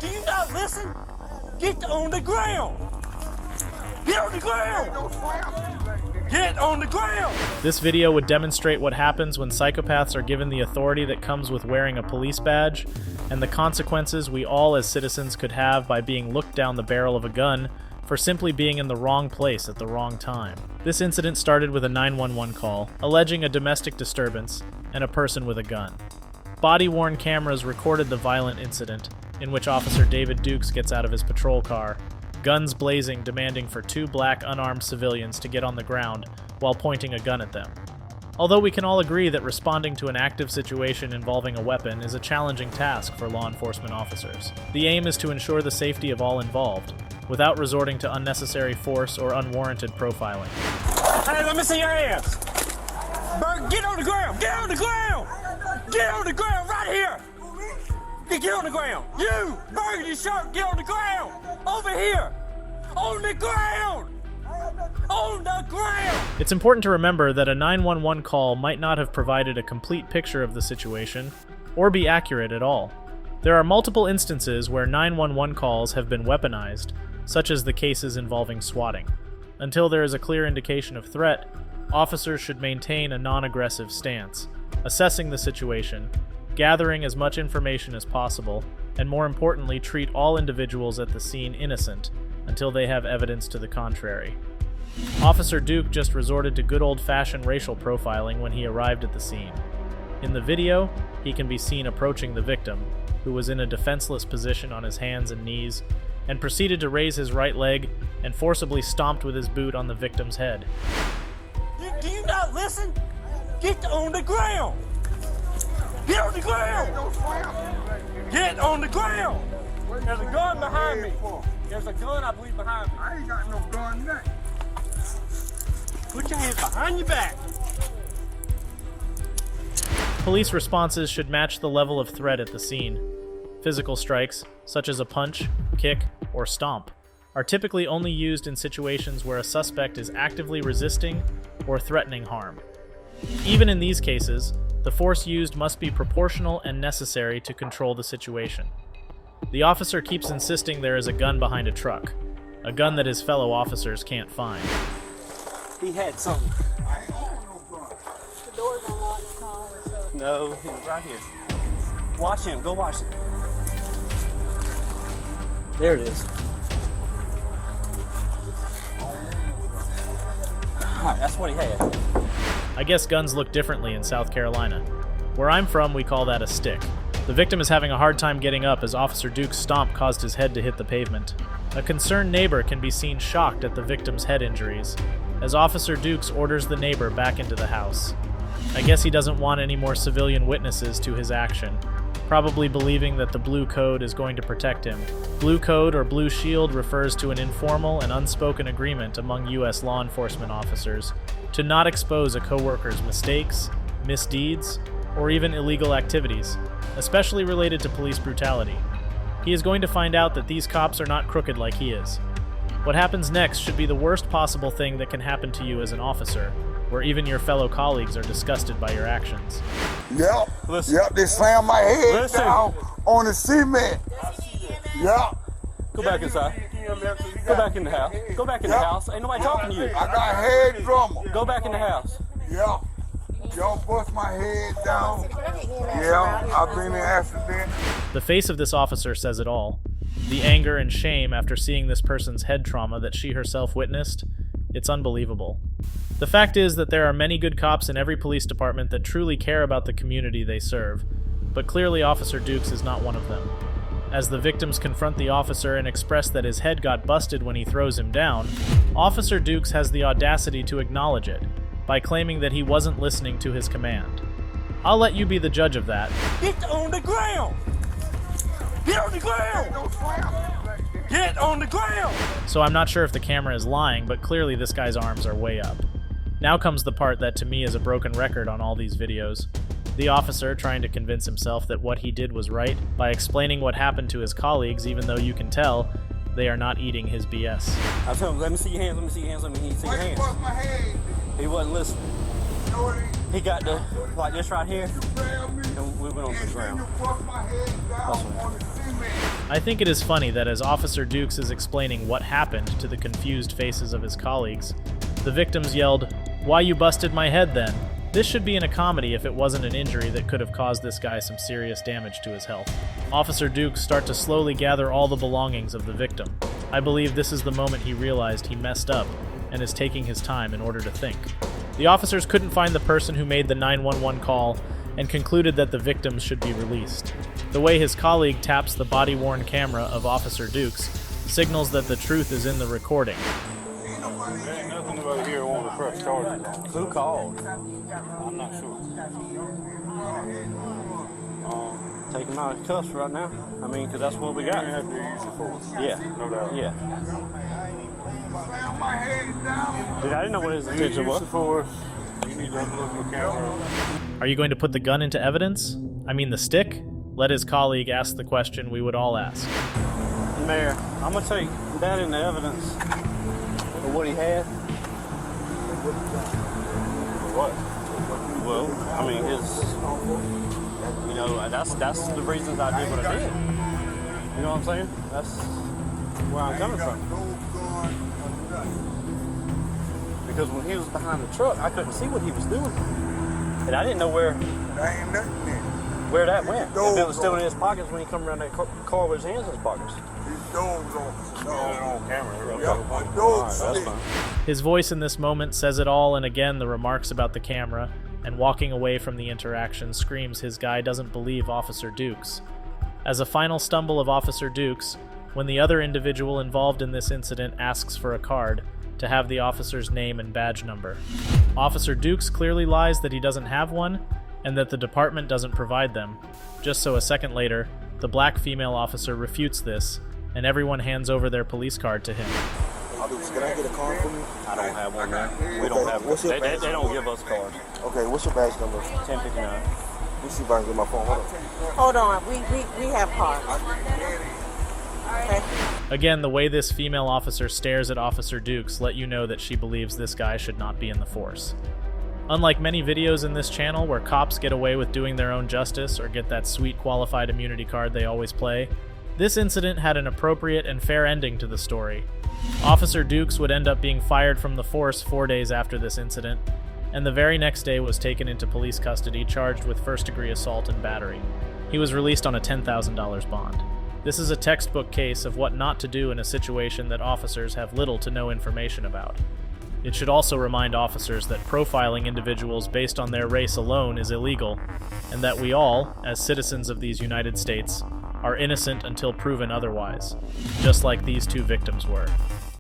Do you not listen? Get on the ground! Get on the ground! Get on the ground! This video would demonstrate what happens when psychopaths are given the authority that comes with wearing a police badge, and the consequences we all as citizens could have by being looked down the barrel of a gun for simply being in the wrong place at the wrong time. This incident started with a 911 call, alleging a domestic disturbance and a person with a gun. Body-worn cameras recorded the violent incident, in which Officer David Dukes gets out of his patrol car, guns blazing, demanding for two black unarmed civilians to get on the ground while pointing a gun at them. Although we can all agree that responding to an active situation involving a weapon is a challenging task for law enforcement officers, the aim is to ensure the safety of all involved, without resorting to unnecessary force or unwarranted profiling. Hey, let me see your hands! Bert, get on the ground! Get on the ground! Get on the ground right here! Get on the ground! You! Burgundy shirt, get on the ground! Over here! On the ground! On the ground! It's important to remember that a 911 call might not have provided a complete picture of the situation, or be accurate at all. There are multiple instances where 911 calls have been weaponized, such as the cases involving swatting. Until there is a clear indication of threat, officers should maintain a non-aggressive stance, assessing the situation, gathering as much information as possible, and more importantly, treat all individuals at the scene innocent until they have evidence to the contrary. Officer Duke just resorted to good old-fashioned racial profiling when he arrived at the scene. In the video, he can be seen approaching the victim, who was in a defenseless position on his hands and knees, and proceeded to raise his right leg and forcibly stomped with his boot on the victim's head. Do you not listen? Get on the ground! Get on the ground! Get on the ground! There's a gun behind me. There's a gun, I believe, behind me. I ain't got no gun now. Put your hands behind your back. Police responses should match the level of threat at the scene. Physical strikes, such as a punch, kick, or stomp, are typically only used in situations where a suspect is actively resisting or threatening harm. Even in these cases, the force used must be proportional and necessary to control the situation. The officer keeps insisting there is a gun behind a truck, a gun that his fellow officers can't find. He had something. I ain't got no gun. The door's unlocked, so. No, he's right here. Watch him. Go watch him. There it is. Alright, that's what he had. I guess guns look differently in South Carolina. Where I'm from, we call that a stick. The victim is having a hard time getting up as Officer Duke's stomp caused his head to hit the pavement. A concerned neighbor can be seen shocked at the victim's head injuries, as Officer Dukes orders the neighbor back into the house. I guess he doesn't want any more civilian witnesses to his action, probably believing that the Blue Code is going to protect him. Blue Code, or Blue Shield, refers to an informal and unspoken agreement among U.S. law enforcement officers to not expose a coworker's mistakes, misdeeds, or even illegal activities, especially related to police brutality. He is going to find out that these cops are not crooked like he is. What happens next should be the worst possible thing that can happen to you as an officer, where even your fellow colleagues are disgusted by your actions. Yep. Listen. Yep, they slammed my head Listen. down on the cement. Yep. Go back inside. Go back in the house. Go back in the house. Ain't nobody talking to you. I got head trauma. Go back in the house. Yep. Y'all bust my head down. Yeah, I've been in an accident. The face of this officer says it all. The anger and shame after seeing this person's head trauma that she herself witnessed, it's unbelievable. The fact is that there are many good cops in every police department that truly care about the community they serve, but clearly Officer Dukes is not one of them. As the victims confront the officer and express that his head got busted when he throws him down, Officer Dukes has the audacity to acknowledge it by claiming that he wasn't listening to his command. I'll let you be the judge of that. Get on the ground! Get on the ground! Get on the ground! So I'm not sure if the camera is lying, but clearly this guy's arms are way up. Now comes the part that to me is a broken record on all these videos. The officer trying to convince himself that what he did was right by explaining what happened to his colleagues, even though you can tell they are not eating his BS. I told him, let me see your hands, let me see your hands, let me see your hands. Bust my head. He wasn't listening. He got the, like this right here, and we went on the ground. Bust my head down on the cement. I think it is funny that as Officer Dukes is explaining what happened to the confused faces of his colleagues, the victims yelled, "Why you busted my head then?" This should be in a comedy if it wasn't an injury that could have caused this guy some serious damage to his health. Officer Dukes start to slowly gather all the belongings of the victim. I believe this is the moment he realized he messed up and is taking his time in order to think. The officers couldn't find the person who made the 911 call and concluded that the victims should be released. The way his colleague taps the body-worn camera of Officer Dukes signals that the truth is in the recording. There ain't nothing about here on the press charges on. Who called? I'm not sure. Take him out of cuffs right now. I mean, because that's what we got. You have to use the force. Yeah. No doubt. Yeah. Slam my head down. Dude, I didn't know what his intention Use was. the force. You need to unlock the camera. Are you going to put the gun into evidence? I mean the stick? Let his colleague ask the question we would all ask. Mayor, I'm going to take that into evidence of what he had. What? Well, I mean, that's the reasons I did what I did. You know what I'm saying? That's where I'm coming from. Because when he was behind the truck, I couldn't see what he was doing. And I didn't know where There ain't nothing there. that went. If it was still in his pockets when he come around that car with his hands in his pockets. These dogs on. on camera. Yep, my All dogs right, that's sleep. fine. His voice in this moment says it all, and again the remarks about the camera and walking away from the interaction screams his guy doesn't believe Officer Dukes. As a final stumble of Officer Dukes, when the other individual involved in this incident asks for a card to have the officer's name and badge number. Officer Dukes clearly lies that he doesn't have one and that the department doesn't provide them, just so a second later, the black female officer refutes this and everyone hands over their police card to him. Can I get a card from you? I don't have one, man. We don't have. What's your They badge don't give us cards. Okay, what's your badge number? 1059. Let me see if I can get my phone. Hold on. Hold on, we have cards. Okay. Again, the way this female officer stares at Officer Dukes let you know that she believes this guy should not be in the force. Unlike many videos in this channel where cops get away with doing their own justice or get that sweet qualified immunity card they always play, this incident had an appropriate and fair ending to the story. Officer Dukes would end up being fired from the force 4 days after this incident, and the very next day was taken into police custody charged with first-degree assault and battery. He was released on a $10,000 bond. This is a textbook case of what not to do in a situation that officers have little to no information about. It should also remind officers that profiling individuals based on their race alone is illegal, and that we all, as citizens of these United States, are innocent until proven otherwise, just like these two victims were.